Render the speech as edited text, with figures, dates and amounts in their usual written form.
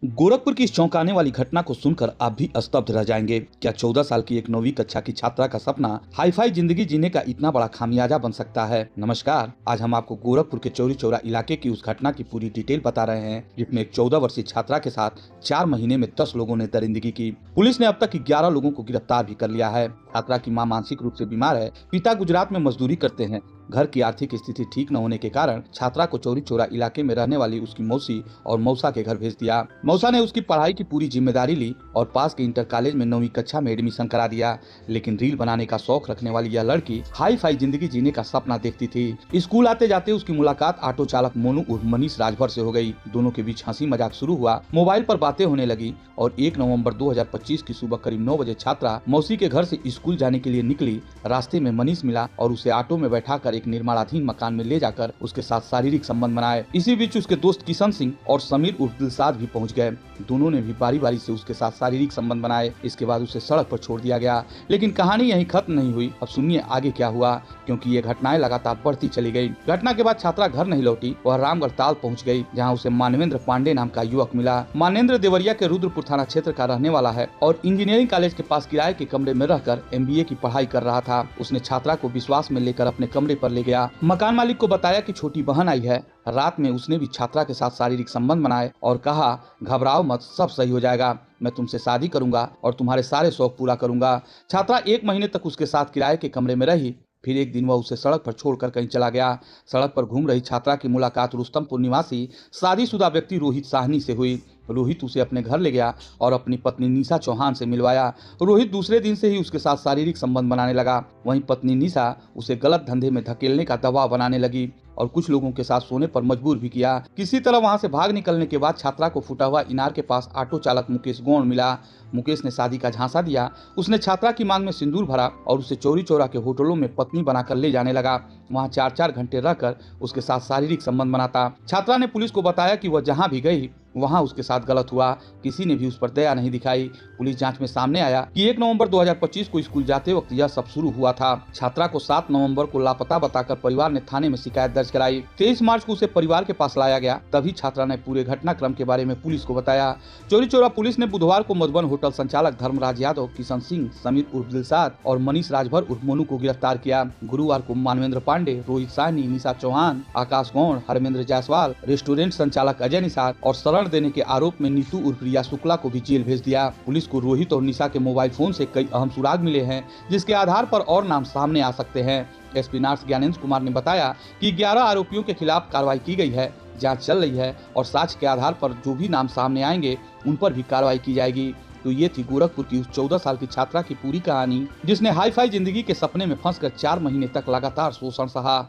गोरखपुर की इस चौंकाने वाली घटना को सुनकर आप भी स्तब्ध रह जाएंगे। क्या 14 साल की एक 9वीं कक्षा की छात्रा का सपना हाईफाई जिंदगी जीने का इतना बड़ा खामियाजा बन सकता है? नमस्कार, आज हम आपको गोरखपुर के चौरी चौरा इलाके की उस घटना की पूरी डिटेल बता रहे हैं, जिसमें एक 14 वर्षीय छात्रा के साथ 4 महीने में 10 लोगों ने दरिंदगी की। पुलिस ने अब तक 11 लोगों को गिरफ्तार भी कर लिया है। छात्रा की मां मानसिक रूप से बीमार है, पिता गुजरात में मजदूरी करते हैं। घर की आर्थिक स्थिति ठीक न होने के कारण छात्रा को चौरी चौरा इलाके में रहने वाली उसकी मौसी और मौसा के घर भेज दिया। मौसा ने उसकी पढ़ाई की पूरी जिम्मेदारी ली और पास के इंटर कॉलेज में 9वीं कक्षा में एडमिशन करा दिया। लेकिन रील बनाने का शौक रखने वाली यह लड़की हाई फाई जिंदगी जीने का सपना देखती थी। स्कूल आते जाते उसकी मुलाकात ऑटो चालक मोनू उर्फ मनीष राजभर से हो गई। दोनों के बीच हंसी मजाक शुरू हुआ, मोबाइल पर बातें होने लगी और 1 नवंबर 2025 की सुबह करीब 9 बजे छात्रा मौसी के घर से स्कूल जाने के लिए निकली। रास्ते में मनीष मिला और उसे ऑटो में बैठाकर एक निर्माणाधीन मकान में ले जाकर उसके साथ शारीरिक संबंध बनाए। इसी बीच उसके दोस्त किशन सिंह और समीर उर्फ दिलसाद भी पहुंच गए। दोनों ने भी बारी बारी से उसके साथ शारीरिक संबंध बनाए। इसके बाद उसे सड़क पर छोड़ दिया गया। लेकिन कहानी यहीं खत्म नहीं हुई। अब सुनिए आगे क्या हुआ, क्योंकि ये घटनाएं लगातार बढ़ती चली गई। घटना के बाद छात्रा घर नहीं लौटी। वह रामगढ़ ताल पहुंच गई, जहां उसे मानवेंद्र पांडे नाम का युवक मिला। मानवेंद्र देवरिया के रुद्रपुर थाना क्षेत्र का रहने वाला है और इंजीनियरिंग कॉलेज के पास किराए के कमरे में रहकर MBA की पढ़ाई कर रहा था। उसने छात्रा को विश्वास में लेकर अपने कमरे पर ले गया। मकान मालिक को बताया कि छोटी बहन आई है। रात में उसने भी छात्रा के साथ शारीरिक संबंध बनाए और कहा, घबराओ मत, सब सही हो जाएगा, मैं तुमसे शादी करूंगा और तुम्हारे सारे शौक पूरा करूंगा। छात्रा 1 महीने तक उसके साथ किराए के कमरे में रही। फिर एक दिन वह उसे सड़क पर छोड़कर कहीं चला गया। सड़क पर घूम रही छात्रा की मुलाकात रुस्तमपुर निवासी शादीशुदा व्यक्ति रोहित साहनी से हुई। रोहित उसे अपने घर ले गया और अपनी पत्नी निशा चौहान से मिलवाया। रोहित दूसरे दिन से ही उसके साथ शारीरिक संबंध बनाने लगा। वहीं पत्नी निशा उसे गलत धंधे में धकेलने का दबाव बनाने लगी और कुछ लोगों के साथ सोने पर मजबूर भी किया। किसी तरह वहां से भाग निकलने के बाद छात्रा को फूटा हुआ इनार के पास ऑटो चालक मुकेश गौड़ मिला। मुकेश ने शादी का झांसा दिया। उसने छात्रा की मांग में सिंदूर भरा और उसे चौरी चौरा के होटलों में पत्नी बनाकर ले जाने लगा। वहां 4-4 घंटे रहकर उसके साथ शारीरिक संबंध बनाता। छात्रा ने पुलिस को बताया कि वह जहां भी गई वहां उसके साथ गलत हुआ। किसी ने भी उस पर दया नहीं दिखाई। पुलिस जांच में सामने आया कि 1 नवंबर 2025 को स्कूल जाते वक्त यह सब शुरू हुआ था। छात्रा को 7 नवंबर को लापता बताकर परिवार ने थाने में शिकायत दर्ज कराई। 23 मार्च को उसे परिवार के पास लाया गया। तभी छात्रा ने पूरे घटनाक्रम के बारे में पुलिस को बताया। चौरी चौरा पुलिस ने बुधवार को मधुबन होटल संचालक धर्मराज यादव, किशन सिंह, समीर उर्फ दिलसाद और मनीष राजभर उर्फ मोनू को गिरफ्तार किया। गुरुवार को मानवेंद्र पांडे, रोहित साहनी, निशा चौहान, आकाश गौड़, हरमेंद्र जायसवाल, रेस्टोरेंट संचालक अजय निषाद और शरण देने के आरोप में नीतू उर्फ रिया शुक्ला को भी जेल भेज दिया। पुलिस को रोहित और निशा के मोबाइल फोन से कई अहम सुराग मिले हैं, जिसके आधार पर और नाम सामने आ सकते हैं। SP नार्स ज्ञानेंद्र कुमार ने बताया कि 11 आरोपियों के खिलाफ कार्रवाई की गई है, जांच चल रही है और साक्ष्य के आधार पर जो भी नाम सामने आएंगे उन पर भी कार्रवाई की जाएगी। तो ये थी गोरखपुर की उस 14 साल की छात्रा की पूरी कहानी, जिसने हाई फाई जिंदगी के सपने में फंसकर 4 महीने तक लगातार शोषण सहा।